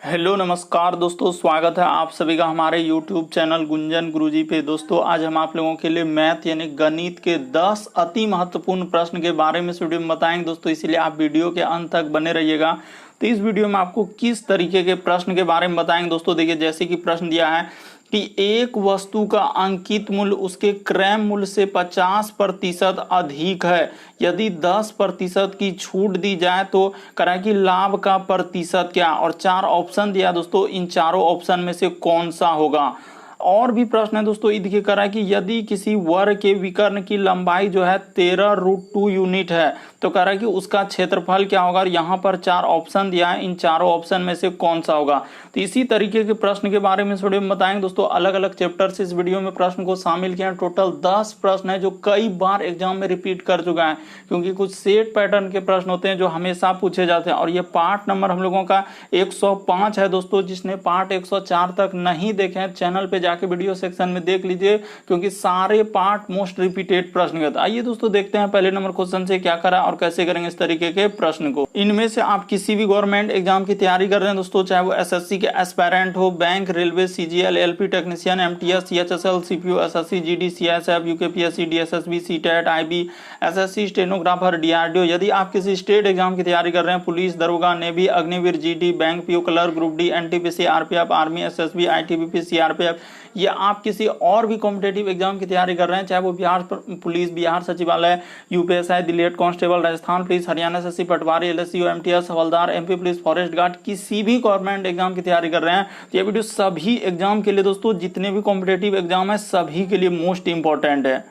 Hello नमस्कार दोस्तों, स्वागत है आप सभी का हमारे YouTube चैनल गुंजन गुरुजी पे। दोस्तों आज हम आप लोगों के लिए मैथ यानी गणित के 10 अति महत्वपूर्ण प्रश्न के बारे में इस वीडियो में बताएंगे दोस्तों, इसीलिए आप वीडियो के अंत तक बने रहिएगा। तो इस वीडियो में आपको किस तरीके के प्रश्न के बारे में बताएंगे दोस्तों। देखिए, जैसे कि प्रश्न दिया है कि एक वस्तु का अंकित मूल्य उसके क्रय मूल्य से 50% अधिक है, यदि 10% की छूट दी जाए तो करा कि लाभ का प्रतिशत क्या। और 4 ऑप्शन दिया दोस्तों, इन चारों ऑप्शन में से कौन सा होगा। और भी प्रश्न है दोस्तों, ये देखिए करा कि यदि किसी वर्ग के विकर्ण की लंबाई जो है 13√2 यूनिट है तो करा कि उसका क्षेत्रफल क्या होगा। और यहाँ पर 4 ऑप्शन दिया है, इन चारों ऑप्शन में से कौन सा होगा। तो इसी तरीके के प्रश्न के बारे में इस वीडियो में बताएंगे दोस्तों। अलग अलग चैप्टर से इस वीडियो में प्रश्न को शामिल किया। टोटल 10 प्रश्न है जो कई बार एग्जाम में रिपीट कर चुका है, क्योंकि कुछ सेट पैटर्न के प्रश्न होते हैं जो हमेशा पूछे जाते हैं। और ये पार्ट नंबर हम लोगों का 105 है दोस्तों। जिसने पार्ट 104 तक नहीं देखे हैं, चैनल पे जाके वीडियो सेक्शन में देख लीजिए, क्योंकि सारे पार्ट मोस्ट रिपीटेड प्रश्न के। आइए दोस्तों देखते हैं पहले नंबर क्वेश्चन से क्या करा और कैसे करेंगे इस तरीके के प्रश्न को। इनमें से आप किसी भी गवर्नमेंट एग्जाम की तैयारी कर रहे हैं दोस्तों, चाहे वो एसएससी के एस्पायरेंट हो, bank, railway, CGL, LP technician, MTS, CHSL, CPU, SSC, GD, CSF, UKPSC, DSSB, CTET, IB, SSC, stenographer, DRDO. यदि आप किसी स्टेट एग्जाम की तैयारी कर रहे हैं, पुलिस, दरोगा, navy, Agniveer, GD, bank, PO clerk, group D, NTPC, RPF, army, SSB, ITBP, CRPF, या आप किसी और भी कॉम्पिटेटिव एग्जाम की तैयारी कर रहे हैं, चाहे वो बिहार पुलिस, बिहार सचिवालय, UPSI, Delhi head constable, Rajasthan police, Haryana SSC, Patwari, LSC, MTS, हवलदार, एमपी पुलिस, फॉरेस्ट गार्ड, किसी भी गवर्नमेंट एग्जाम की तैयारी कर रहे हैं, तो ये वीडियो सभी एग्जाम के लिए दोस्तों, जितने भी कॉम्पिटेटिव एग्जाम है सभी के लिए मोस्ट इंपॉर्टेंट है।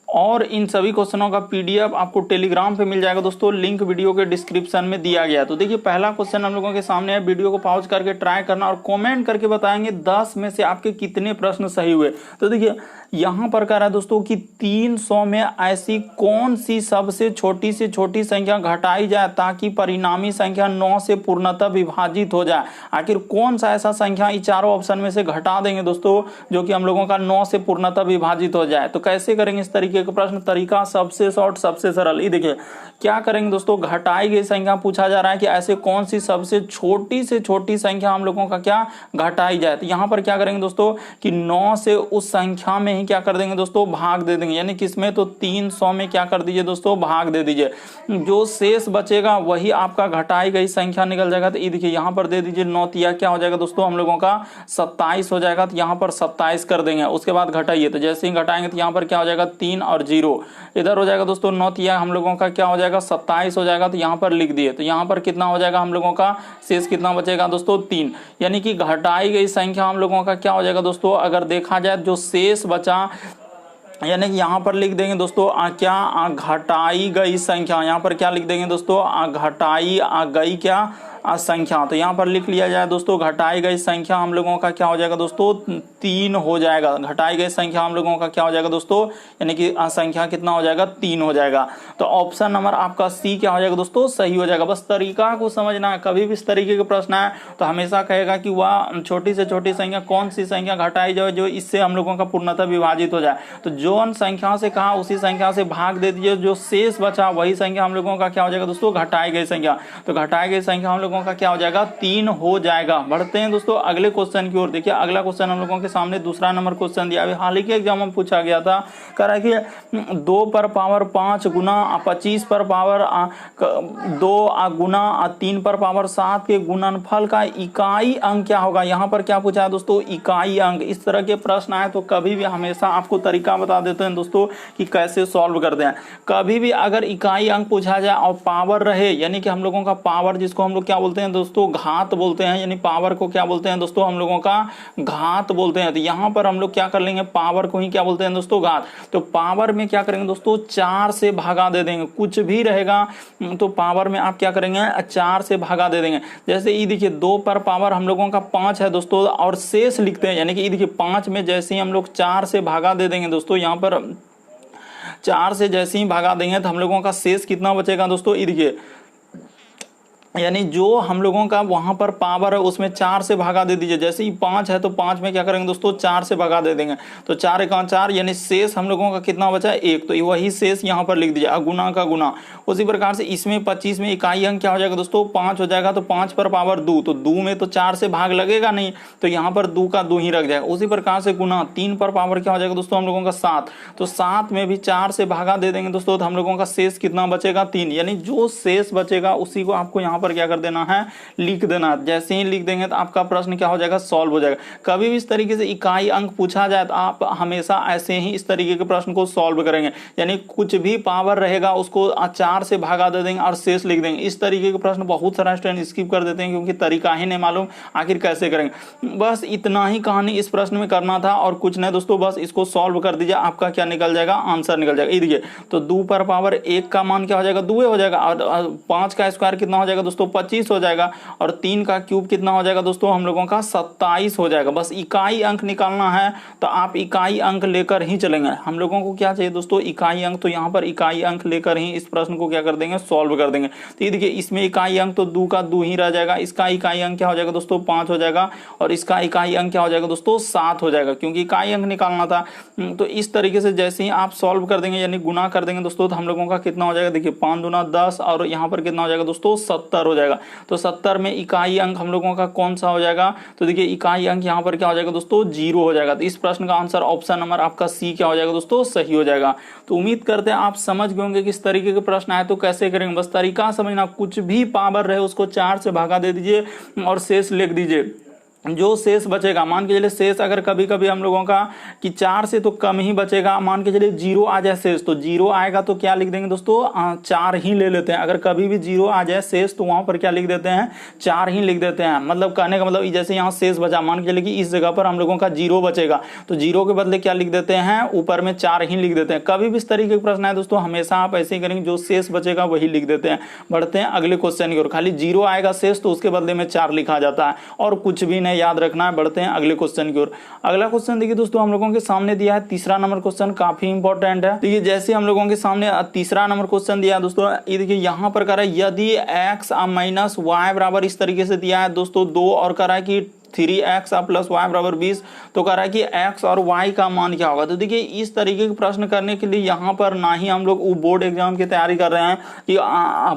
और इन सभी क्वेश्चनों का पीडीएफ आपको टेलीग्राम पे मिल जाएगा दोस्तों, लिंक वीडियो के डिस्क्रिप्शन में दिया गया है। तो देखिए पहला क्वेश्चन हम लोगों के सामने है, वीडियो को पॉज करके ट्राई करना और कमेंट करके बताएंगे 10 में से आपके कितने प्रश्न सही हुए। तो देखिए यहां पर कह रहा है दोस्तों कि 300 में ऐसी कौन सी सबसे छोटी से छोटी संख्या घटाई जाए ताकि परिणामी संख्या 9 से पूर्णतः विभाजित हो जाए। आखिर कौन सा ऐसा संख्या इन चारों ऑप्शन में से घटा देंगे दोस्तों जो कि हम लोगों का 9 से पूर्णतः विभाजित हो जाए। तो कैसे करेंगे इस तरीके का प्रश्न, तरीका सबसे शॉर्ट सबसे सरल। ये देखिए क्या करेंगे दोस्तों, घटाई गई संख्या पूछा जा रहा है कि ऐसे कौन सी सबसे छोटी से छोटी संख्या हम लोगों का क्या घटाई जाए। तो यहां पर क्या करेंगे दोस्तों कि 9 से उस संख्या में ही क्या कर देंगे दोस्तों, भाग दे देंगे। यानी किसमें, तो 300 में क्या कर दीजिए दोस्तों, भाग दे दीजिए। जो शेष बचेगा वही आपका घटाई गई संख्या निकल जाएगा। तो ये देखिए यहां पर दे दीजिए 9, तिया क्या हो जाएगा दोस्तों हम लोगों का 27 हो जाएगा। तो यहां पर 27 कर देंगे, उसके बाद घटाइए। तो जैसे ही घटाएंगे तो यहां पर क्या हो जाएगा 3 और 0 इधर हो जाएगा दोस्तों। 9 तिया हम लोगों का क्या हो जाएगा 27 हो जाएगा। तो यहां पर लिख दिए। तो यहां पर कितना हो जाएगा हम लोगों का शेष कितना बचेगा दोस्तों 3। यानी कि घटाई गई संख्या हम लोगों का क्या हो जाएगा दोस्तों, अगर देखा जाए जो शेष बचा, यानी कि यहाँ पर लिख देंगे दोस्तों क्या घटाई गई संख्या। यहाँ पर क्या लिख देंगे दोस्तों, घटाई गई क्या संख्या। तो यहाँ पर लिख लिया जाए दोस्तों, घटाई गई संख्या हम लोगों का क्या हो जाएगा दोस्तों 3 हो जाएगा। घटाई गई संख्या हम लोगों का क्या हो जाएगा दोस्तों, यानी कि संख्या कितना हो जाएगा 3 हो जाएगा। तो ऑप्शन नंबर आपका सी क्या हो जाएगा दोस्तों, सही हो जाएगा। बस तरीका को समझना है। कभी भी इस तरीके के प्रश्न आए तो हमेशा कहेगा कि वह छोटी से छोटी संख्या कौन सी संख्या घटाई जाए जो इससे हम लोगों का पूर्णतः विभाजित हो जाए। तो जो संख्या से कहा उसी संख्या से भाग दे दीजिए, जो शेष बचा वही संख्या हम लोगों का क्या हो जाएगा दोस्तों, घटाई गई संख्या। तो घटाई गई संख्या हम लोगों का क्या हो जाएगा 3 हो जाएगा। बढ़ते हैं दोस्तों अगले क्वेश्चन की ओर। देखिए अगला क्वेश्चन हम लोगों के सामने दूसरा नंबर क्वेश्चन दिया। हाल ही के एग्जाम में पूछा गया था, कह रहा है कि 2 पर पावर 5 गुना 25 पर पावर 2 गुना 3 पर पावर 7 के गुणनफल का इकाई अंक क्या होगा। यहाँ पर क्या पूछा है दोस्तों, इकाई अंक। इस तरह के प्रश्न आए तो कभी भी हमेशा आपको तरीका बता देते हैं दोस्तों कि कैसे सॉल्व करते हैं। कभी भी अगर इकाई अंक पूछा जाए और पावर रहे, यानी कि हम लोगों का पावर जिसको हम लोग क्या बोलते हैं दोस्तों, घात बोलते हैं। यानी पावर को क्या बोलते हैं दोस्तों हम लोगों का घात बोलते हैं। तो यहां पर हम लोग क्या कर लेंगे, पावर को ही क्या बोलते हैं दोस्तों घात। तो पावर में क्या करेंगे दोस्तों 4 से भागा दे देंगे। कुछ भी रहेगा तो पावर में आप क्या करेंगे 4 से भागा दे देंगे। जैसे ये देखिए 2 पर पावर हम लोगों का 5 है दोस्तों और शेष लिखते हैं। यानी कि ये देखिए 5 में जैसे ही हम लोग 4 से भागा दे देंगे दोस्तों, यहाँ पर 4 से जैसे ही भागा देंगे तो हम लोगों का शेष कितना बचेगा दोस्तों, ये देखिए यानी जो हम लोगों का वहां पर पावर है उसमें 4 से भागा दे दीजिए। जैसे ही 5 है तो 5 में क्या करेंगे दोस्तों, 4 से भगा दे देंगे, तो 4 एका 4, यानी शेष हम लोगों का कितना बचा है 1, तो वही शेष यहाँ पर लिख दीजिए, गुना का गुना। उसी प्रकार से इसमें 25 में इकाई अंक क्या हो जाएगा दोस्तों, 5 हो जाएगा, तो 5 पर पावर 2, तो 2 में तो 4 से भाग लगेगा नहीं, तो यहाँ पर 2 का 2 ही रख जाएगा। उसी प्रकार से गुना 3 पर पावर क्या हो जाएगा दोस्तों हम लोगों का 7, तो 7 में भी 4 से भागा दे देंगे दोस्तों, तो हम लोगों का शेष कितना बचेगा 3, यानी जो शेष बचेगा उसी को आपको यहाँ पर क्या कर देना है, लिख देना। जैसे ही लिख देंगे तो आपका प्रश्न क्या हो जाएगा, सॉल्व हो जाएगा। कभी भी इस तरीके से इकाई अंक पूछा जाए तो आप हमेशा ऐसे ही इस तरीके के प्रश्न को सॉल्व करेंगे, यानी कुछ भी पावर रहेगा उसको 4 से भागा दे देंगे और शेष लिख देंगे। इस तरीके के प्रश्न बहुत सारा स्टूडेंट स्किप कर देते हैं क्योंकि तरीका ही नहीं मालूम आखिर कैसे करेंगे। बस इतना ही कहानी इस प्रश्न में करना था और कुछ नहीं दोस्तों, बस इसको सॉल्व कर दीजिए, आपका क्या निकल जाएगा, आंसर निकल जाएगा। देखिए तो 2 पर पावर 1 का मान क्या हो जाएगा, 2 हो जाएगा, और 5 का स्क्वायर कितना हो जाएगा दोस्तों, 25 हो जाएगा, और 3 का क्यूब कितना हो जाएगा दोस्तों हम लोगों का 27 हो जाएगा। बस इकाई अंक निकालना है तो आप इकाई अंक लेकर ही चलेंगे। हम लोगों को क्या चाहिए दोस्तों, इकाई अंक, तो यहाँ पर इकाई अंक लेकर ही इस प्रश्न को क्या कर देंगे, सॉल्व कर देंगे। तो ये देखिए इसमें इकाई अंक तो 2 का 2 ही रह जाएगा, इसका इकाई अंक क्या हो जाएगा दोस्तों 5 हो जाएगा, और इसका इकाई अंक क्या हो जाएगा दोस्तों 7 हो जाएगा, क्योंकि इकाई अंक निकालना था। तो इस तरीके से जैसे ही आप सॉल्व कर देंगे यानी गुना कर देंगे दोस्तों, तो हम लोगों का कितना हो जाएगा, देखिए 5 दूना 10, और यहाँ पर कितना हो जाएगा दोस्तों 70 हो जाएगा। तो 70 में इकाई अंक हम लोगों का कौन सा हो जाएगा, तो देखिए इकाई अंक यहाँ पर क्या हो जाएगा दोस्तों 0 हो जाएगा। तो इस प्रश्न का आंसर ऑप्शन नंबर आपका सी क्या हो जाएगा दोस्तों, सही हो जाएगा। तो उम्मीद करते हैं आप समझ गए होंगे किस तरीके के प्रश्न आए तो कैसे करेंगे। बस तरीका समझना, कुछ भी पावर रहे उसको 4 से भागा दे दीजिए और शेष लिख दीजिए। जो शेष बचेगा, मान के चलिए शेष अगर कभी कभी हम लोगों का कि 4 से तो कम ही बचेगा, मान के चलिए 0 आ जाए शेष, तो 0 आएगा तो क्या लिख देंगे दोस्तों 4 ही ले लेते हैं। अगर कभी भी 0 आ जाए शेष तो वहां पर क्या लिख देते हैं, 4 ही लिख देते हैं। मतलब कहने का मतलब जैसे यहाँ शेष बचा, मान के चलिए कि इस जगह पर हम लोगों का 0 बचेगा तो 0 के बदले क्या लिख देते हैं, ऊपर में 4 ही लिख देते हैं। कभी भी इस तरीके के प्रश्न है दोस्तों हमेशा आप ऐसे ही करेंगे, जो शेष बचेगा वही लिख देते हैं। बढ़ते हैं अगले क्वेश्चन की ओर। खाली 0 आएगा शेष तो उसके बदले में 4 लिखा जाता है और कुछ भी नहीं याद रखना है। बढ़ते हैं अगले क्वेश्चन की ओर। अगला क्वेश्चन देखिए दोस्तों हम लोगों के सामने दिया है तीसरा नंबर क्वेश्चन, काफी इंपॉर्टेंट है। देखिए जैसे हम लोगों के सामने तीसरा नंबर क्वेश्चन दिया है दोस्तों, ये देखिए यहाँ पर कह रहा है यदि x माइनस वाई बराबर, इस तरीके से दिया है दोस्तों 2, और कह रहा है कि 3x प्लस वाई बराबर 20, तो कह रहा है कि x और y का मान क्या होगा। तो देखिए इस तरीके के प्रश्न करने के लिए यहाँ पर ना ही हम लोग बोर्ड एग्जाम की तैयारी कर रहे हैं कि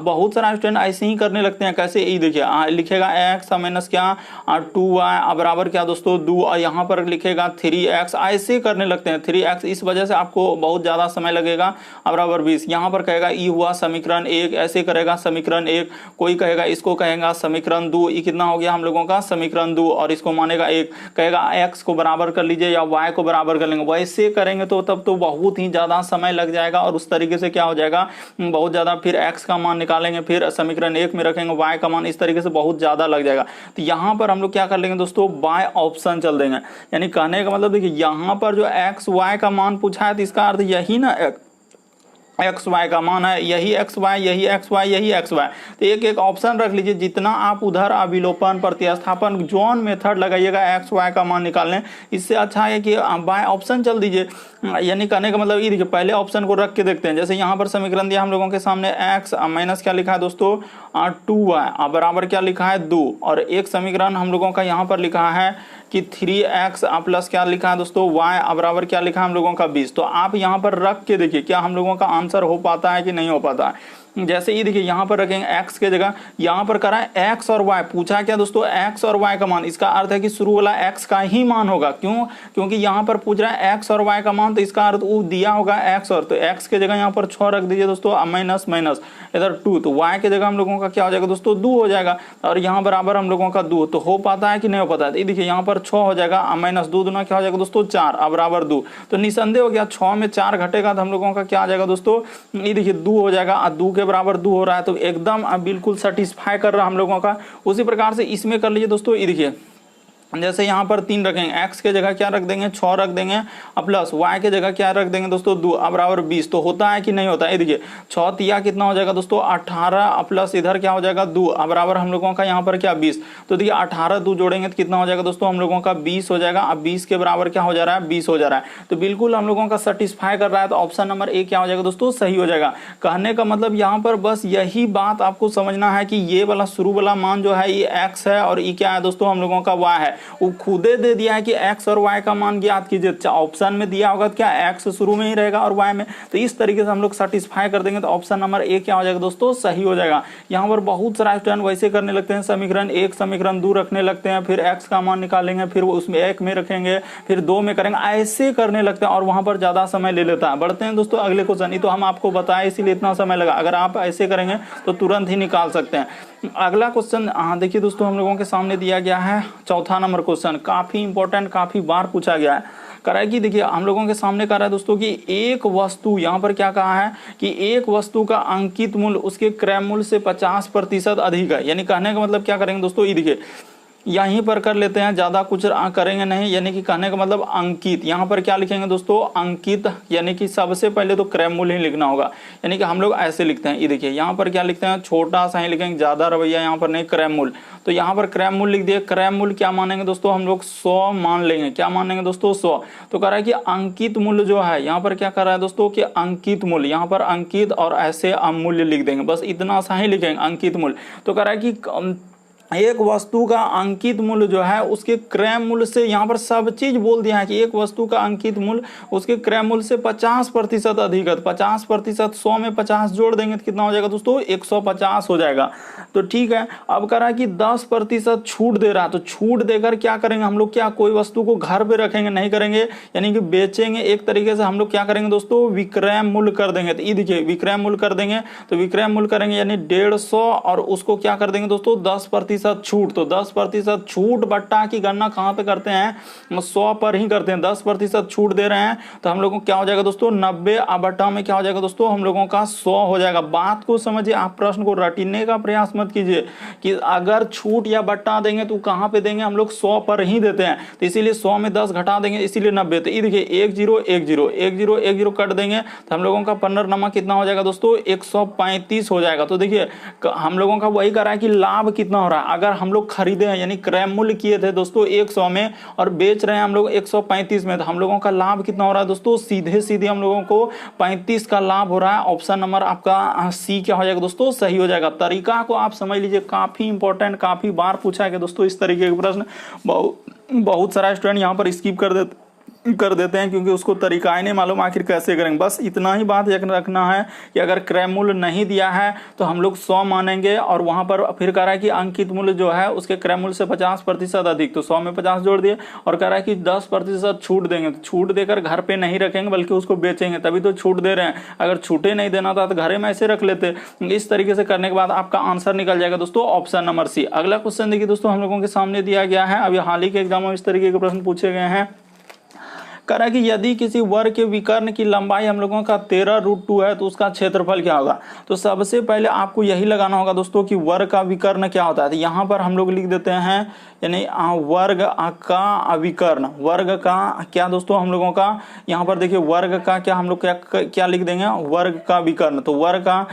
बहुत सारा स्टूडेंट ऐसे ही करने लगते हैं। कैसे, ये देखिए लिखेगा x माइनस क्या 2y बराबर क्या दोस्तों 2, और यहाँ पर लिखेगा 3x, ऐसे करने लगते हैं 3x। इस वजह से आपको बहुत ज्यादा समय लगेगा, बराबर 20। यहाँ पर कहेगा ई हुआ समीकरण 1, ऐसे करेगा समीकरण 1, कोई कहेगा इसको कहेगा समीकरण 2, ये कितना हो गया हम लोगों का समीकरण 2, और इसको मानेगा 1, कहेगा x को बराबर कर लीजिए या y को बराबर कर लेंगे। वैसे करेंगे तो तब तो बहुत ही ज्यादा समय लग जाएगा, और उस तरीके से क्या हो जाएगा बहुत ज्यादा, फिर x का मान निकालेंगे, फिर समीकरण 1 में रखेंगे y का मान, इस तरीके से बहुत ज्यादा लग जाएगा। तो यहाँ पर हम लोग क्या कर लेंगे दोस्तों, बाय ऑप्शन चल देंगे। यानी कहने का मतलब देखिए यहाँ पर जो x y का मान पूछा है तो इसका अर्थ यही ना एक्स वाई का मान है, यही एक्स वाई, यही एक्स वाई, यही एक्स वाई। तो एक एक ऑप्शन रख लीजिए, जितना आप उधर अविलोपन प्रतिस्थापन जोन मेथड लगाइएगा एक्स वाई का मान निकालने, इससे अच्छा है कि बाय ऑप्शन चल दीजिए। यानी कहने का मतलब ये देखिए पहले ऑप्शन को रख के देखते हैं। जैसे यहाँ पर समीकरण दिया हम लोगों के सामने x माइनस क्या लिखा है दोस्तों 2y बराबर क्या लिखा है 2, और एक समीकरण हम लोगों का यहाँ पर लिखा है कि 3x प्लस क्या लिखा है दोस्तों y बराबर क्या लिखा है हम लोगों का 20। तो आप यहाँ पर रख के देखिए क्या हम लोगों का आंसर हो पाता है कि नहीं हो पाता है। जैसे ये देखिए यहाँ पर रखेंगे x के जगह, यहाँ पर करा है x और y, पूछा क्या दोस्तों x और y का मान, इसका अर्थ है कि शुरू वाला x का ही मान होगा। क्यों, क्योंकि यहाँ पर पूछ रहा है x और y का मान, तो इसका अर्थ वो दिया होगा x, और तो x के जगह यहाँ पर 6 रख दीजिए दोस्तों, माइनस माइनस इधर 2, तो y के जगह हम लोगों का क्या हो जाएगा दोस्तों 2 हो जाएगा, और यहाँ बराबर हम लोगों का 2। तो हो पाता है कि नहीं हो पाता है। ये देखिए यहाँ पर 6 हो जाएगा, माइनस 2 दूना क्या हो जाएगा दोस्तों 4 बराबर 2। तो निसंदेह हो गया 6 में 4 घटेगा तो हम लोगों का क्या आ जाएगा दोस्तों, ये देखिए 2 हो जाएगा, और 2 के बराबर 2 हो रहा है, तो एकदम बिल्कुल सेटिस्फाई कर रहा हम लोगों का। उसी प्रकार से इसमें कर लीजिए दोस्तों, ये देखिए जैसे यहाँ पर 3 रखेंगे, x के जगह क्या रख देंगे 6 रख देंगे, और प्लस y के जगह क्या रख देंगे दोस्तों 2 बराबर 20। तो होता है कि नहीं होता है, देखिए 6 तिया कितना हो जाएगा दोस्तों 18, प्लस इधर क्या हो जाएगा 2 बराबर हम लोगों का यहाँ पर क्या 20। तो देखिए 18 2 जोड़ेंगे तो कितना हो जाएगा दोस्तों हम लोगों का 20 हो जाएगा। अब 20 के बराबर क्या हो जा रहा है 20 हो जा रहा है। तो बिल्कुल हम लोगों का सेटिस्फाई कर रहा है, तो ऑप्शन नंबर ए क्या हो जाएगा दोस्तों सही हो जाएगा। कहने का मतलब यहाँ पर बस यही बात आपको समझना है कि ये वाला शुरू वाला मान जो है ये x है और ये क्या है दोस्तों हम लोगों का y है। वो खुदे दे दिया है कि x और y का मान ज्ञात कीजिए, ऑप्शन में दिया होगा तो क्या x शुरू में ही रहेगा और y में, तो इस तरीके से हम लोग सेटिस्फाई कर देंगे। तो ऑप्शन नंबर ए क्या हो जाएगा दोस्तों सही हो जाएगा। यहाँ पर बहुत सारा स्टूडेंट वैसे करने लगते हैं, समीकरण 1 समीकरण 2 रखने लगते हैं, फिर x का मान निकालेंगे, फिर उसमें 1 में रखेंगे, फिर 2 में करेंगे, ऐसे करने लगते हैं और वहां पर ज्यादा समय ले लेता है। बढ़ते हैं दोस्तों अगले क्वेश्चन, तो हम आपको बताए इसीलिए इतना समय लगा, अगर आप ऐसे करेंगे तो तुरंत ही निकाल सकते हैं। अगला क्वेश्चन देखिए दोस्तों हम लोगों के सामने दिया गया है चौथा नंबर क्वेश्चन, काफी इंपॉर्टेंट, काफी बार पूछा गया है। कह रहा है कि देखिए हम लोगों के सामने कह रहा है दोस्तों कि एक वस्तु, यहाँ पर क्या कहा है कि एक वस्तु का अंकित मूल्य उसके क्रय मूल्य से 50% अधिक है। यानी कहने का मतलब क्या करेंगे दोस्तों, ये देखिए यहीं पर कर लेते हैं, ज्यादा कुछ करेंगे नहीं। यानी कि कहने का मतलब अंकित, यहाँ पर क्या लिखेंगे दोस्तों अंकित, यानी कि सबसे पहले तो क्रय मूल्य ही लिखना होगा। यानी कि हम लोग ऐसे लिखते हैं, ये देखिए यहाँ पर क्या लिखते हैं छोटा सा ही लिखेंगे, ज्यादा रवैया यहाँ पर नहीं, क्रय मूल्य। तो यहाँ पर क्रय मूल्य लिख दिए। क्रय मूल्य क्या मानेंगे दोस्तों हम लोग 100 मान लेंगे। क्या मानेंगे दोस्तों 100। तो कह रहा है कि अंकित मूल्य जो है, यहाँ पर क्या कर रहा है दोस्तों कि अंकित मूल्य, यहाँ पर अंकित और ऐसे अमूल्य लिख देंगे, बस इतना सा ही लिखेंगे अंकित मूल्य। तो कह रहा है कि एक वस्तु का अंकित मूल्य जो है उसके क्रय मूल्य से, यहाँ पर सब चीज बोल दिया है कि एक वस्तु का अंकित मूल्य उसके क्रय मूल्य से 50% अधिक है। 50%, 100 में 50 जोड़ देंगे तो कितना हो जाएगा दोस्तों 150 हो जाएगा। तो ठीक है, अब कह रहा है कि 10% छूट दे रहा है। तो छूट देकर क्या करेंगे हम लोग, क्या कोई वस्तु को घर पे रखेंगे नहीं करेंगे, यानी कि बेचेंगे। एक तरीके से हम लोग क्या करेंगे दोस्तों विक्रय मूल्य कर देंगे। तो ये देखिए विक्रय मूल्य कर देंगे, तो विक्रय मूल्य करेंगे यानी 150 और उसको क्या कर देंगे दोस्तों 10% छूट। तो 10% छूट बट्टा की गणना कहां पे करते हैं 100 पर ही करते हैं। 10% छूट दे रहे हैं तो हम लोगों को क्या हो जाएगा दोस्तों 90 बट्टा में क्या हो जाएगा दोस्तों हम लोगों का 100 हो जाएगा। बात को समझिए, आप प्रश्न को रटने का प्रयास मत कीजिए कि अगर छूट या बट्टा देंगे तो कहां पे देंगे, हम लोग 100 पर ही देते हैं। तो इसीलिए 100 में 10 घटा देंगे, इसीलिए 90। तो ये देखिए 10 10 10 10 कट देंगे तो हम लोगों का पंद्रह कितना हो जाएगा दोस्तों 135 हो जाएगा। तो देखिए हम लोगों का वही कर रहा है कि लाभ कितना हो रहा है। अगर हम लोग खरीदे हैं यानी क्रय मूल्य किए थे दोस्तों 100 में और बेच रहे हैं हम लोग 135 में, तो हम लोगों का लाभ कितना हो रहा है दोस्तों सीधे सीधे हम लोगों को 35 का लाभ हो रहा है। ऑप्शन नंबर आपका सी क्या हो जाएगा दोस्तों सही हो जाएगा। तरीका को आप समझ लीजिए, काफी इंपॉर्टेंट, काफी बार पूछा गया दोस्तों इस तरीके के प्रश्न। बहुत सारा स्टूडेंट यहाँ पर स्किप कर देते हैं क्योंकि उसको तरीका ही नहीं मालूम आखिर कैसे करेंगे। बस इतना ही बात रखना है कि अगर क्रय मूल्य नहीं दिया है तो हम लोग 100 मानेंगे और वहां पर फिर कह रहा है कि अंकित मूल्य जो है उसके क्रय मूल्य से 50% अधिक, तो 100 में 50 जोड़ दिए और कह रहा है कि 10% छूट देंगे। तो छूट देकर घर पे नहीं रखेंगे बल्कि उसको बेचेंगे, तभी तो छूट दे रहे हैं। अगर छूटे नहीं देना था तो घरे में ऐसे रख लेते। इस तरीके से करने के बाद आपका आंसर निकल जाएगा दोस्तों ऑप्शन नंबर सी। अगला क्वेश्चन देखिए दोस्तों हम लोगों के सामने दिया गया है, अभी हाल ही के एग्जाम में इस तरीके के प्रश्न पूछे गए हैं। कह रहा है कि यदि किसी वर्ग के विकर्ण की लंबाई हम लोगों का 13√2 है तो उसका क्षेत्रफल क्या होगा। तो सबसे पहले आपको यही लगाना होगा दोस्तों कि वर्ग का विकर्ण क्या होता है। तो यहाँ पर हम लोग लिख देते हैं यानी वर्ग का विकर्ण, वर्ग का क्या दोस्तों हम लोगों का, यहाँ पर देखिए वर्ग का क्या हम लोग क्या लिख देंगे वर्ग का विकर्ण। तो वर्ग का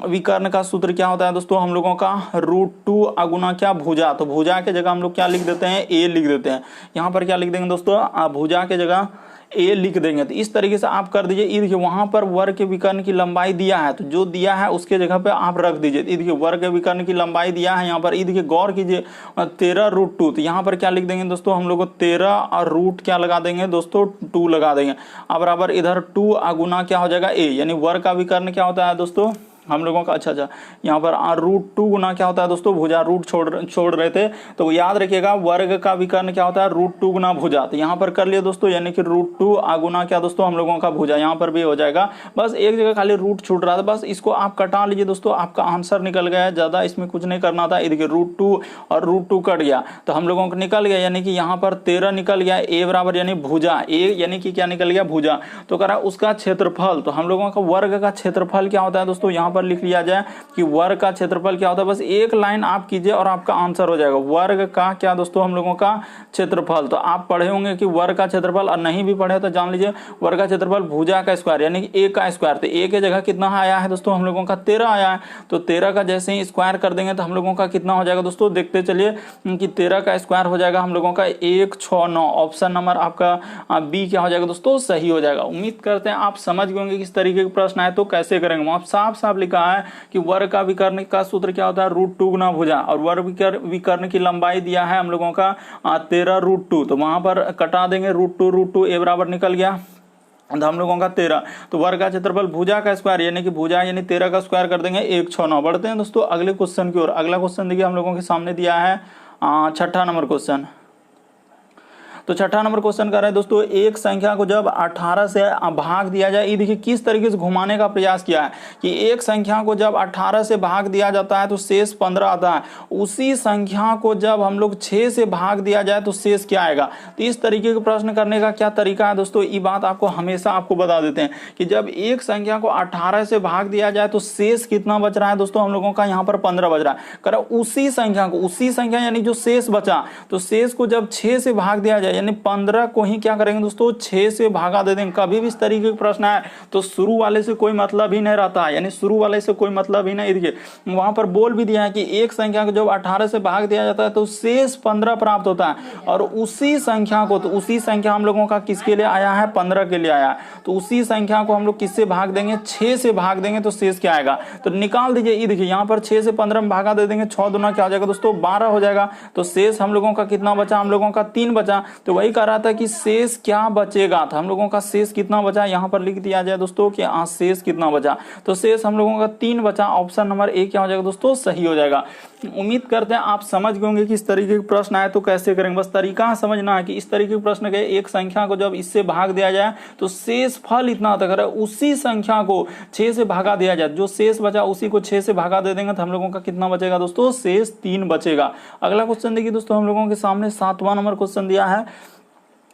विकर्ण का सूत्र क्या होता है दोस्तों हम लोगों का √2 गुना क्या भुजा। तो भुजा के जगह हम लोग क्या लिख देते हैं ए लिख देते हैं। यहाँ पर क्या लिख देंगे दोस्तों भुजा के जगह ए लिख देंगे। तो इस तरीके से आप कर दीजिए। ये देखिए वहां पर वर्ग के विकर्ण की लंबाई दिया है तो जो दिया है उसके जगह पे आप रख दीजिए। ये देखिए वर्ग के विकर्ण की लंबाई दिया है यहाँ पर, ये देखिए गौर कीजिए 13√2। तो यहाँ पर क्या लिख देंगे दोस्तों हम लोग को 13 और रूट क्या लगा देंगे दोस्तों 2 लगा देंगे। अब बराबर इधर 2 गुना क्या हो जाएगा ए, यानी वर्ग का विकर्ण क्या होता है दोस्तों हम लोगों का, अच्छा यहाँ पर √2 गुना क्या होता है दोस्तों भुजा, रूट छोड़ रहे थे तो याद रखिएगा वर्ग का विकर्ण क्या होता है √2 गुना भुजा। तो यहाँ पर कर लिए दोस्तों यानी कि √2 गुना क्या दोस्तों हम लोगों का भुजा, यहाँ पर भी हो जाएगा। बस एक जगह खाली रूट छूट रहा था, बस इसको आप कटा लीजिए दोस्तों, आपका आंसर निकल गया है। ज्यादा इसमें कुछ नहीं करना था। देखिए √2 और √2 कट गया तो हम लोगों को निकल गया, यानी कि यहाँ पर 13 निकल गया, ए बराबर यानी भुजा, ए यानी कि क्या निकल गया भुजा। तो कह रहा उसका क्षेत्रफल, तो हम लोगों का वर्ग का क्षेत्रफल क्या होता है दोस्तों, यहाँ पर पर लिख लिया जाए कि वर्ग का क्षेत्रफल क्या होता है। बस एक लाइन आप कीजिए और आपका आंसर हो जाएगा। वर्ग का क्या दोस्तों हम लोगों का क्षेत्रफल। तो आप पढ़े होंगे कि वर्ग का क्षेत्रफल, और नहीं भी पढ़े तो जान लीजिए वर्ग का क्षेत्रफल भुजा का स्क्वायर यानी कि ए का स्क्वायर। तो ए की जगह कितना आया है दोस्तों हम लोगों का 13 आया है। तो 13 का जैसे ही स्क्वायर कर देंगे तो हम लोगों का कितना हो जाएगा दोस्तों, देखते चलिए कि 13 का स्क्वायर हो जाएगा हम लोगों का 169। ऑप्शन नंबर आपका बी क्या हो जाएगा दोस्तों, सही हो जाएगा। उम्मीद करते हैं आप समझ गए होंगे किस तरीके के प्रश्न आए तो कैसे करेंगे। आप साफ साफ लिखा है कि वर्ग का विकर्ण का सूत्र क्या होता है, √2 गुना भुजा, और वर्ग विकर्ण की लंबाई दिया है हम लोगों का 13√2। तो वहां पर कटा देंगे √2 ए बराबर निकल गया, तो हम लोगों का 13। तो वर्ग का क्षेत्रफल भुजा का स्क्वायर यानी कि भुजा यानी 13 का स्क्वायर कर देंगे 169। बढ़ते हैं दोस्तों अगले क्वेश्चन की ओर। अगला क्वेश्चन देखिए हम लोगों के सामने दिया है 6ठा नंबर क्वेश्चन। तो 6ठा नंबर क्वेश्चन कर रहे हैं दोस्तों, एक संख्या को जब 18 से भाग दिया जाए, ये देखिए किस तरीके से घुमाने का प्रयास किया है कि एक संख्या को जब 18 से भाग दिया जाता है तो शेष 15 आता है। उसी संख्या को जब हम लोग 6 से भाग दिया जाए तो शेष क्या आएगा। तो इस तरीके के प्रश्न करने का क्या तरीका है दोस्तों, ये बात आपको हमेशा आपको बता देते हैं कि जब एक संख्या को 18 से भाग दिया जाए तो शेष कितना बच रहा है दोस्तों हम लोगों का, यहाँ पर 15 बच रहा है। कर उसी संख्या को, उसी संख्या यानी जो शेष बचा, तो शेष को जब 6 से भाग दिया जाए यानी 15 को ही क्या करेंगे दोस्तों, 6 से भागा दे देंगे। कभी भी इस तरीके का प्रश्न है तो शुरू वाले से कोई मतलब ही नहीं रहता है, यानी शुरू वाले से कोई मतलब ही नहीं। देखिए वहां पर बोल भी दिया है कि एक संख्या को जब 18 से भाग दिया जाता है तो शेष 15 प्राप्त होता है, और उसी संख्या को, तो उसी संख्या हम लोगों का किसके लिए आया है, 15 के लिए आया है। तो उसी संख्या को हम लोग किससे भाग देंगे, 6 से भाग देंगे तो शेष क्या आएगा, तो निकाल दीजिए। ये देखिए यहाँ पर 6 से 15 में भागा दे देंगे, 6 दूना क्या हो जाएगा दोस्तों, 12 हो जाएगा। तो शेष हम लोगों का कितना बचा, हम लोगों का 3 बचा। तो वही कह रहा था कि शेष क्या बचेगा, तो हम लोगों का शेष कितना बचा, यहाँ पर लिख दिया जाए दोस्तों कि शेष कितना बचा। तो शेष हम लोगों का 3 बचा। ऑप्शन नंबर ए क्या हो जाएगा दोस्तों, सही हो जाएगा। उम्मीद करते हैं आप समझ गए होंगे कि इस तरीके के प्रश्न आए तो कैसे करेंगे। बस तरीका समझना है कि इस तरीके के प्रश्न के एक संख्या को जब इससे भाग दिया जाए तो शेष फल इतना होता है, उसी संख्या को 6 से भागा दिया जाए, जो शेष बचा उसी को 6 से भागा दे देंगे तो हम लोगों का कितना बचेगा दोस्तों, शेष 3 बचेगा। अगला क्वेश्चन देखिए दोस्तों हम लोगों के सामने 7वां नंबर क्वेश्चन दिया है।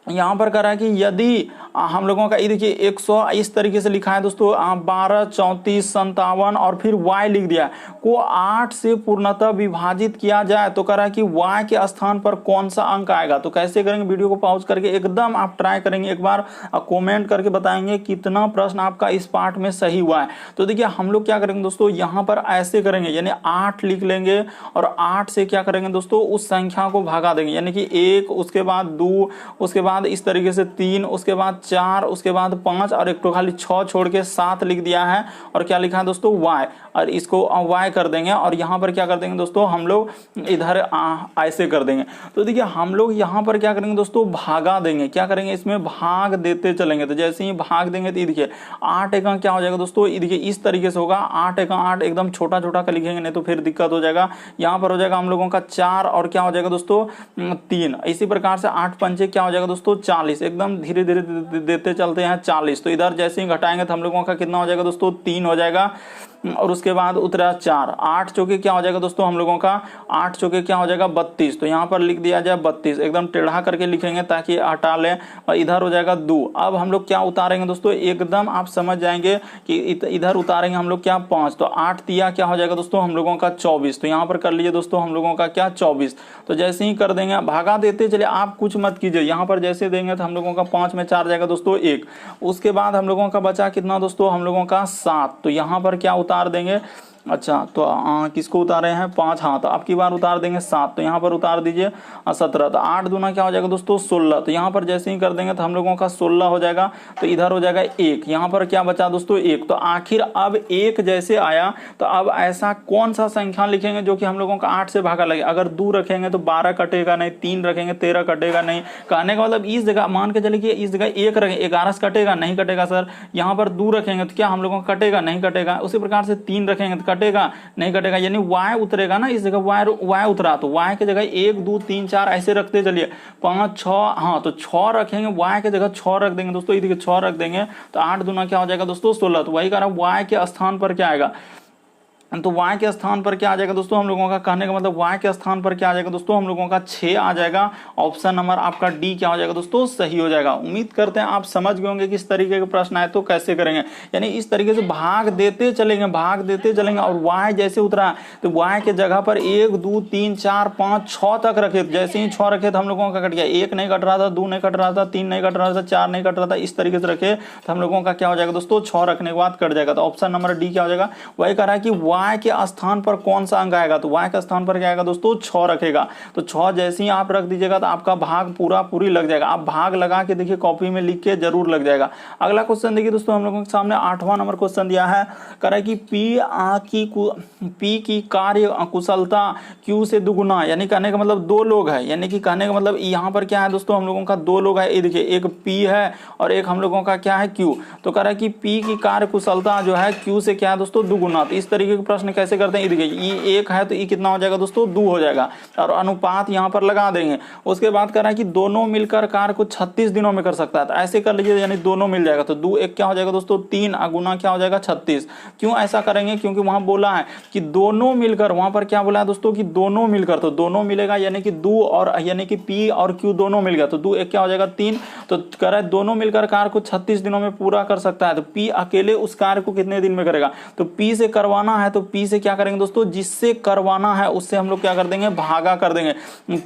यहाँ पर कह रहा है कि यदि हम लोगों का, ये देखिए 100 इस तरीके से लिखा है दोस्तों, 12, 34, 57 और फिर y लिख दिया को 8 से पूर्णतः विभाजित किया जाए तो कह रहा है कि y के स्थान पर कौन सा अंक आएगा। तो कैसे करेंगे, वीडियो को पॉज करके एकदम आप ट्राई करेंगे, एक बार कमेंट करके बताएंगे कितना प्रश्न आपका इस पार्ट में सही हुआ है। तो देखिए हम लोग क्या करेंगे दोस्तों, यहाँ पर ऐसे करेंगे यानी 8 लिख लेंगे और 8 से क्या करेंगे दोस्तों, उस संख्या को भागा देंगे यानी कि 1, उसके बाद 2, उसके बाद इस तरीके से 3, उसके बाद 4, उसके बाद 5 और एक तो खाली 6 छोड़ के 7 लिख दिया है। और क्या लिखा है दोस्तों, y, और इसको y कर देंगे और यहाँ पर क्या कर देंगे दोस्तों, हम लोग इधर ऐसे कर देंगे। तो देखिए हम लोग यहाँ पर क्या करेंगे दोस्तों, भागा देंगे, क्या करेंगे इसमें भाग देते चलेंगे। तो जैसे ही भाग देंगे तो ये देखिए 8 एका क्या हो जाएगा दोस्तों, ये देखिए इस तरीके से होगा, 8 एका 8 एकदम छोटा छोटा का लिखेंगे नहीं तो फिर दिक्कत हो जाएगा। यहाँ पर हो जाएगा हम लोगों का 4 और क्या हो जाएगा दोस्तों 3। इसी प्रकार से 8 पंचे क्या हो जाएगा दोस्तों 40, एकदम धीरे धीरे देते चलते हैं 40। तो इधर जैसे ही घटाएंगे तो हम लोगों का कितना हो जाएगा दोस्तों 3 हो जाएगा, और उसके बाद उतरा 4, 8 चौके क्या हो जाएगा दोस्तों हम लोगों का, 8 चौके क्या हो जाएगा 32। तो यहाँ पर लिख दिया जाए 32, एकदम टेढ़ा करके लिखेंगे ताकि हटा लें, और इधर हो जाएगा 2। अब हम लोग क्या उतारेंगे दोस्तों, एकदम आप समझ जाएंगे कि इधर उतारेंगे हम लोग क्या 5। तो 8 तिया क्या हो जाएगा दोस्तों हम लोगों का 24। तो यहाँ पर कर लीजिए दोस्तों हम लोगों का क्या 24। तो जैसे ही कर देंगे भागा देते चलिए, आप कुछ मत कीजिए। यहाँ पर जैसे देंगे तो हम लोगों का 5 में 4 जाएगा दोस्तों 1। उसके बाद हम लोगों का बचा कितना दोस्तों, हम लोगों का 7। तो यहाँ पर क्या उतार देंगे, अच्छा तो किसको उतारे हैं 5, हाँ तो अब की बार उतार देंगे 7। तो यहाँ पर उतार दीजिए 17। तो 8 दूना क्या हो जाएगा दोस्तों 16। तो यहाँ पर जैसे ही कर देंगे तो हम लोगों का 16 हो जाएगा। तो इधर हो जाएगा 1, यहाँ पर क्या बचा दोस्तों 1। तो आखिर अब 1 जैसे आया तो अब ऐसा कौन सा संख्या लिखेंगे जो कि हम लोगों का 8 से भागा लगे। अगर 2 रखेंगे तो 12 कटेगा नहीं, 3 रखेंगे 13 कटेगा नहीं। कहने का मतलब इस जगह मान के चलिए कि इस जगह 1 रखेंगे 11 से कटेगा नहीं, कटेगा सर। यहाँ पर 2 रखेंगे तो क्या हम लोगों का कटेगा नहीं, कटेगा। उसी प्रकार से 3 रखेंगे तो कटेगा नहीं, कटेगा, यानी y उतरेगा ना, इस जगह y उतरा। तो y के जगह 1 2 3 4 ऐसे रखते चलिए, 5 6, हाँ तो 6 रखेंगे, y के जगह 6 रख देंगे दोस्तों, इधर 6 रख देंगे। तो 8 दूना क्या हो जाएगा दोस्तों 16। तो वही कह रहा है y के स्थान पर क्या आएगा, तो y के स्थान पर क्या आ जाएगा दोस्तों, हम लोगों का कहने का मतलब y के स्थान पर क्या आ जाएगा दोस्तों, हम लोगों का 6 आ जाएगा। ऑप्शन नंबर आपका डी क्या हो जाएगा दोस्तों, सही हो जाएगा। उम्मीद करते हैं आप समझ गए होंगे कि इस तरीके के प्रश्न आए तो कैसे करेंगे, यानी इस तरीके से भाग देते चलेंगे और y जैसे उतरा तो y के जगह पर 1 2 3 4 5 6 तक रखे, जैसे ही 6 रखे तो हम लोगों का कट गया, 1 नहीं कट रहा था, 2 नहीं कट रहा था, 3 नहीं कट रहा था, 4 नहीं कट रहा था, इस तरीके से रखे तो हम लोगों का क्या हो जाएगा दोस्तों, 6 रखने के बाद कट जाएगा। तो ऑप्शन नंबर डी क्या हो जाएगा, वही कह रहा है कि y के स्थान पर कौन सा अंक आएगा, तो y के स्थान पर क्या आएगा दोस्तों, 6 रखेगा। तो 6 जैसे ही आप रख दीजिएगा तो आपका भाग पूरी लग जाएगा। आप भाग लगा के देखिए, कॉपी में लिख के जरूर लग जाएगा। अगला क्वेश्चन देखिए दोस्तों, हम लोगों के सामने 8वां नंबर क्वेश्चन दिया है, कह रहा है कि पी की कार्य कुशलता Q से दुगुना, यानी कहने का मतलब 2 लोग है, यानी कि कहने का मतलब यहाँ पर क्या है दोस्तों, हम लोगों का 2 लोग है। ये देखिए, एक P है और एक हम लोगों का क्या है Q। तो कह रहा है कि P की कार्य कुशलता जो है Q से क्या है दोस्तों, दुगुना। तो इस तरीके के प्रश्न कैसे करते हैं, ये देखिए, ये 1 है तो ये कितना हो जाएगा दोस्तों, 2 हो जाएगा और अनुपात यहाँ पर लगा देंगे। उसके बाद कह रहा है कि दोनों मिलकर कार्य को 36 दिनों में कर सकता है, तो ऐसे कर लीजिए, यानी दोनों मिल जाएगा। तो 2 1 क्या हो जाएगा दोस्तों, 3 गुना क्या हो जाएगा 36। क्यों ऐसा करेंगे, क्योंकि वहां बोला है कि दोनों मिलकर, वहां पर क्या बोला है दोस्तों कि दोनों मिलकर, तो दोनों मिलेगा यानी कि 2 और यानी कि P और Q दोनों मिल गया, तो 2 1 क्या हो जाएगा 3। तो कह रहा है दोनों मिलकर कार्य को 36 दिनों में पूरा कर सकता है। तो P अकेले उस कार्य को कितने दिन में करेगा, तो P से करवाना है तो P से क्या करेंगे दोस्तों, जिससे करवाना है उससे हम लोग क्या कर देंगे, भागा कर देंगे।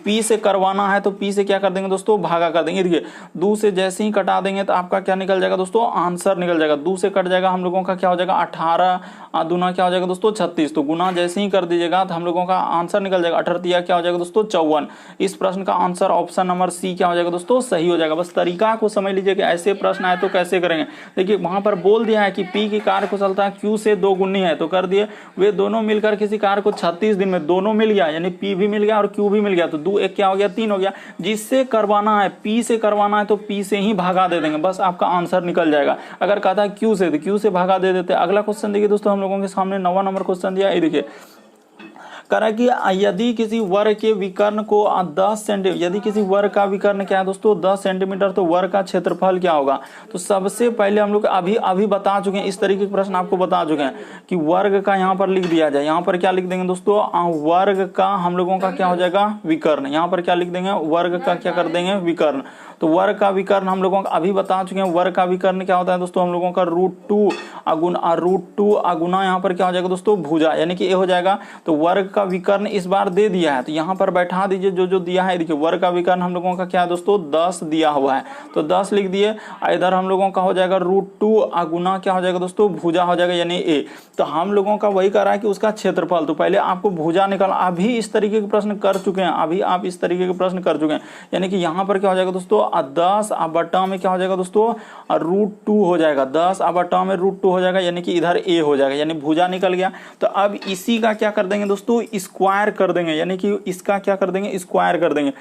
P से करवाना है तो P से क्या कर देंगे दोस्तों, भागा कर देंगे। देखिए 2 से जैसे ही कटा देंगे तो आपका क्या निकल जाएगा दोस्तों, आंसर निकल जाएगा। 2 से कट जाएगा, हम लोगों का क्या हो जाएगा 18 दूना क्या हो जाएगा दोस्तों 36। तो गुना जैसे ही कर दीजिएगा तो हम लोगों का आंसर निकल जाएगा 18 क्या हो जाएगा दोस्तों 54। इस प्रश्न का आंसर ऑप्शन नंबर सी क्या हो जाएगा दोस्तों, सही हो जाएगा। बस तरीका को समझ लीजिए कि ऐसे प्रश्न आए तो कैसे करेंगे। देखिए वहां पर बोल दिया है कि P की कार्य कुशलता Q से 2 गुनी है, तो कर दिए, वे दोनों मिलकर किसी कार्य को 36 दिन में, दोनों मिल गया यानी P भी मिल गया और Q भी मिल गया, तो 2 1 क्या हो गया 3 हो गया। जिससे करवाना है P से करवाना है तो P से ही भागा दे देंगे, बस आपका आंसर निकल जाएगा। अगर कहता है Q से तो Q से भागा दे देते। अगला क्वेश्चन देखिए दोस्तों, हम लोगों के सामने 9वां नंबर क्वेश्चन दिया है। देखिए कह रहा है कि यदि किसी वर्ग के विकर्ण को 10 सेंटीमीटर, यदि किसी वर्ग का विकर्ण क्या है दोस्तों 10 सेंटीमीटर, तो वर्ग का क्षेत्रफल क्या होगा। तो सबसे पहले हम लोग अभी बता चुके हैं, इस तरीके के प्रश्न आपको बता चुके हैं कि वर्ग का यहाँ पर लिख दिया जाए। यहाँ पर क्या लिख देंगे दोस्तों, वर्ग का हम लोगों का क्या हो जाएगा विकर्ण। यहाँ पर क्या लिख देंगे, वर्ग का क्या कर देंगे विकर्ण। तो वर्ग का विकर्ण हम लोगों का अभी बता चुके हैं। वर्ग का विकर्ण क्या होता है दोस्तों, हम लोगों का √2 अगुना यहाँ पर क्या हो जाएगा दोस्तों भुजा, यानी कि ये हो जाएगा। तो वर्ग का विकर्ण इस बार दे दिया है तो यहाँ पर बैठा दीजिए जो दिया है। देखिए वर्ग का विकर्ण हम लोगों का क्या है दोस्तों 10 दिया हुआ है, तो 10 लिख दिए। इधर हम लोगों का हो जाएगा √2 अगुना क्या हो जाएगा दोस्तों भुजा हो जाएगा यानी a। तो हम लोगों का वही कर रहा है कि उसका क्षेत्रफल, तो पहले आपको भुजा निकालना। अभी इस तरीके के प्रश्न कर चुके हैं, अभी आप इस तरीके के प्रश्न कर चुके हैं, यानी कि यहाँ पर क्या हो जाएगा दोस्तों 10 बटा में क्या हो जाएगा दोस्तों √2 हो जाएगा। 10 बटा में √2 हो जाएगा, यानी कि इधर a हो जाएगा, यानी भुजा निकल गया। तो अब इसी का क्या कर देंगे दोस्तों स्क्वायर कर देंगे, यानी कि इसका क्या कर देंगे स्क्वायर कर देंगे,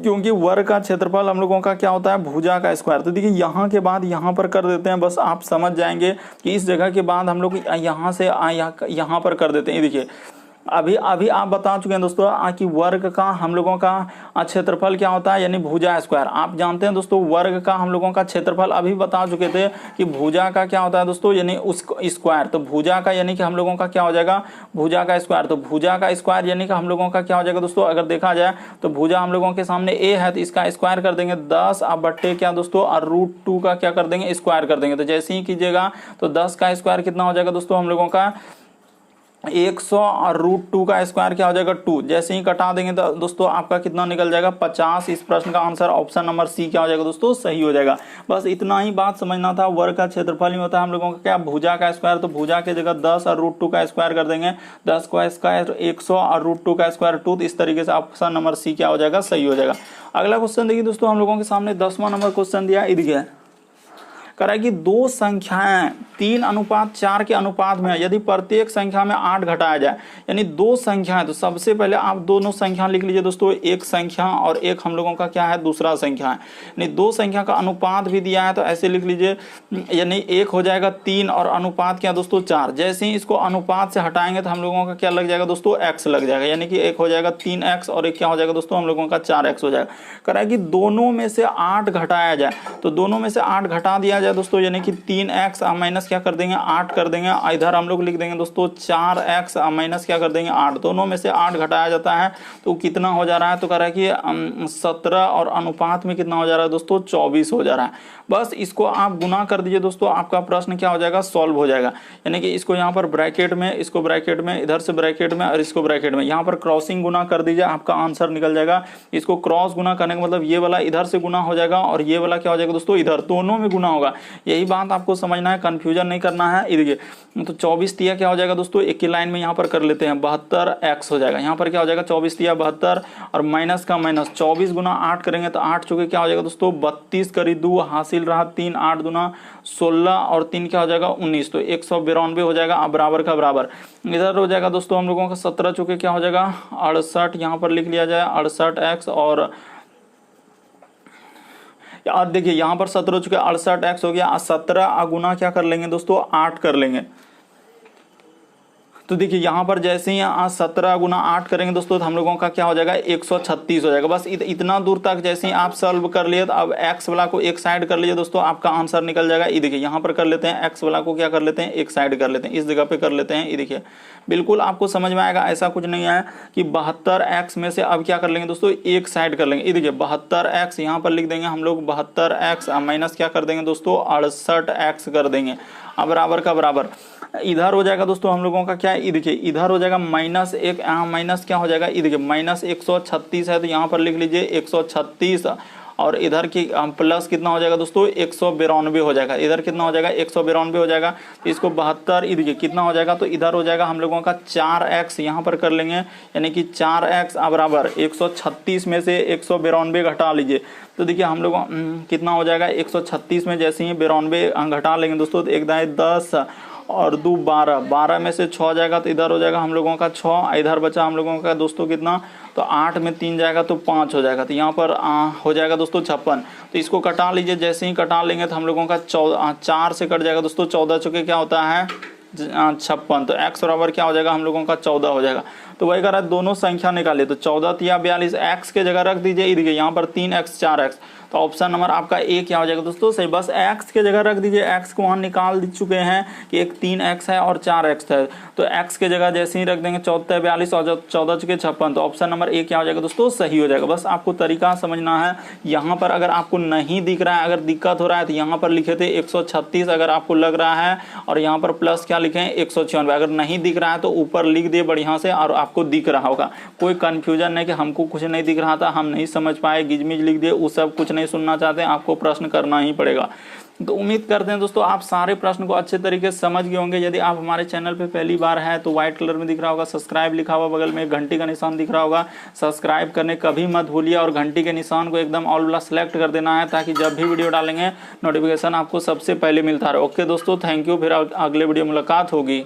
क्योंकि वर्ग का क्षेत्रफल हम लोगों का क्या होता है भुजा का स्क्वायर। तो देखिए यहाँ के बाद यहाँ पर कर देते हैं, बस आप समझ जाएंगे कि इस जगह के बाद हम लोग यहाँ से यहाँ पर कर देते हैं। देखिए अभी आप बता चुके हैं दोस्तों कि वर्ग का हम लोगों का क्षेत्रफल क्या होता है यानी भुजा स्क्वायर। आप जानते हैं दोस्तों वर्ग का हम लोगों का क्षेत्रफल अभी बता चुके थे कि भुजा का क्या होता है दोस्तों यानी उस स्क्वायर। तो भुजा का यानी कि हम लोगों का क्या हो जाएगा भुजा का स्क्वायर। तो भुजा का स्क्वायर यानी कि हम लोगों का क्या हो जाएगा दोस्तों, अगर देखा जाए तो भुजा हम लोगों के सामने a है तो इसका स्क्वायर कर देंगे 10 बट्टे क्या दोस्तों √2 का क्या कर देंगे स्क्वायर कर देंगे। तो जैसे ही कीजिएगा तो 10 का स्क्वायर कितना हो जाएगा दोस्तों हम लोगों का 100 और √2 का स्क्वायर क्या हो जाएगा 2। जैसे ही कटा देंगे तो दोस्तों आपका कितना निकल जाएगा 50। इस प्रश्न का आंसर ऑप्शन नंबर सी क्या हो जाएगा दोस्तों सही हो जाएगा। बस इतना ही बात समझना था। वर्ग का क्षेत्रफल ही होता है हम लोगों का क्या भुजा का स्क्वायर। तो भुजा की जगह 10 और √2 का स्क्वायर कर देंगे। 10 का स्क्वायर 100 और √2 का स्क्वायर 2। इस तरीके से ऑप्शन नंबर सी क्या हो जाएगा सही हो जाएगा। अगला क्वेश्चन देखिए दोस्तों, हम लोगों के सामने 10वां नंबर क्वेश्चन दिया है। कह रहा है कि दो संख्याएं 3:4 के अनुपात में है, यदि प्रत्येक संख्या में 8 घटाया जाए, यानी दो संख्याएं। तो सबसे पहले आप दोनों संख्या लिख लीजिए दोस्तों, एक संख्या और एक हम लोगों का क्या है दूसरा संख्या है। यानी दो संख्या का अनुपात भी दिया है तो ऐसे लिख लीजिए, यानी एक हो जाएगा 3 और अनुपात क्या दोस्तों 4। जैसे ही इसको अनुपात से हटाएंगे तो हम लोगों का क्या लग जाएगा दोस्तों x लग जाएगा, यानी कि एक हो जाएगा 3x और एक क्या हो जाएगा दोस्तों हम लोगों का 4x हो जाएगा। कह रहा है कि दोनों में से 8 घटाया जाए, तो दोनों में से 8 घटा दिया जाए जाए दोस्तों, यानी कि 3x माइनस क्या कर देंगे 8 कर देंगे। इधर हम लोग लिख देंगे दोस्तों 4x माइनस क्या कर देंगे 8। दोनों में से 8 घटाया जाता है तो कितना हो जा रहा है, तो कह रहा है कि 17 और अनुपात में कितना हो जा रहा है दोस्तों 24 हो जा रहा है। बस इसको आप गुना कर दीजिए दोस्तों, आपका प्रश्न क्या हो जाएगा सॉल्व हो जाएगा। यानी कि इसको यहाँ पर ब्रैकेट में, इसको ब्रैकेट में, इधर से ब्रैकेट में और इसको ब्रैकेट में, यहाँ पर क्रॉसिंग गुना कर दीजिए, आपका आंसर निकल जाएगा। इसको क्रॉस गुना करने का मतलब ये वाला इधर से गुना हो जाएगा और ये वाला क्या हो जाएगा दोस्तों इधर, दोनों में गुना होगा। यही बात आपको समझना है, कंफ्यूजन नहीं करना है। देखिए तो 24 तिया क्या हो जाएगा दोस्तों, एक ही लाइन में यहाँ पर कर लेते हैं 72x हो जाएगा। यहाँ पर क्या हो जाएगा 24 तिया 72 और माइनस का माइनस 24 गुना 8 करेंगे तो 8 चौके क्या हो जाएगा दोस्तों 32 करी 2 हासिल रहा 3, 8 दूना 16 और 3 क्या हो जाएगा 19, तो 192 हो जाएगा। अब बराबर का बराबर इधर हो जाएगा दोस्तों हम लोगों का 17 चौके क्या हो जाएगा 68, यहाँ पर लिख लिया जाए 68x और देखिए यहाँ पर 17 चुके 68x हो गया। 17 गुना क्या कर लेंगे दोस्तों 8 कर लेंगे। तो देखिए यहाँ पर जैसे ही 17 गुना 8 करेंगे दोस्तों तो हम लोगों का क्या हो जाएगा 136 हो जाएगा। बस इतना दूर तक जैसे ही आप सॉल्व कर लिए तो अब x वाला को एक साइड कर लीजिए दोस्तों, आपका आंसर निकल जाएगा। ये देखिए यहाँ पर कर लेते हैं x वाला को क्या कर लेते हैं एक साइड कर लेते हैं, इस जगह पे कर लेते हैं। ये देखिए बिल्कुल आपको समझ में आएगा, ऐसा कुछ नहीं है कि 72x में से अब क्या कर लेंगे दोस्तों एक साइड कर लेंगे। ये देखिए 72x यहाँ पर लिख देंगे हम लोग 72x माइनस क्या कर देंगे दोस्तों 68x कर देंगे। अब बराबर का बराबर इधर हो जाएगा दोस्तों हम लोगों का क्या है, ये देखिए इधर हो जाएगा माइनस एक, माइनस क्या हो जाएगा ये देखिए माइनस 136 है तो यहाँ पर लिख लीजिए 136 और इधर की प्लस कितना हो जाएगा दोस्तों 192 हो जाएगा। इधर कितना हो जाएगा 192 हो जाएगा। तो इसको 72 ये देखिए कितना हो जाएगा, तो इधर हो जाएगा हम लोगों का 4x यहाँ पर कर लेंगे, यानी कि 4x बराबर 136 में से 192 घटा लीजिए। तो देखिए हम लोग कितना हो जाएगा 136 में जैसे ही 92 घटा लेंगे दोस्तों तो एक दाएँ 10 और 2 12, 12 में से 6 जाएगा तो इधर हो जाएगा हम लोगों का 6, इधर बचा हम लोगों का दोस्तों कितना, तो 8 में 3 जाएगा तो 5 हो जाएगा। तो यहाँ पर हो जाएगा दोस्तों 56। तो इसको कटा लीजिए, जैसे ही कटा लेंगे तो हम लोगों का 4 से कट जाएगा दोस्तों 14 चुके क्या होता है 56। तो x बराबर क्या हो जाएगा हम लोगों का 14 हो जाएगा। तो वही कह रहा है दोनों संख्या निकालिए, तो 14 तिया 42 x के जगह रख दीजिए। देखिए यहाँ पर 3x 4x, तो ऑप्शन नंबर आपका ए क्या हो जाएगा दोस्तों सही। बस x के जगह रख दीजिए, x को वहाँ निकाल चुके हैं कि एक 3x है और 4x है, तो x के जगह जैसे ही रख देंगे 14 42 और 14 चुके 56, तो ऑप्शन नंबर ए क्या हो जाएगा दोस्तों सही हो जाएगा। बस आपको तरीका समझना है। यहाँ पर अगर आपको नहीं दिख रहा है, अगर दिक्कत हो रहा है तो यहाँ पर लिखे थे 136 अगर आपको लग रहा है, और यहाँ पर प्लस क्या लिखे हैं 196। अगर नहीं दिख रहा है तो ऊपर लिख दिए बढ़िया से और आपको दिख रहा होगा। कोई कंफ्यूजन नहीं कि हमको कुछ नहीं दिख रहा था, हम नहीं समझ पाए, गिजमिज लिख दिए, वो सब कुछ नहीं सुनना चाहते हैं, आपको प्रश्न करना ही पड़ेगा। तो उम्मीद करते हैं दोस्तों आप सारे प्रश्न को अच्छे तरीके से समझ गए होंगे। यदि आप हमारे चैनल पे पहली बार हैं तो व्हाइट कलर में दिख रहा होगा सब्सक्राइब लिखा हुआ, बगल में घंटी का निशान दिख रहा होगा, सब्सक्राइब करने कभी मत भूलिए और घंटी के निशान को एकदम ऑल वाला सेलेक्ट कर देना है, ताकि जब भी वीडियो डालेंगे नोटिफिकेशन आपको सबसे पहले मिलता रहे। ओके दोस्तों, थैंक यू, फिर अगले वीडियो मुलाकात होगी।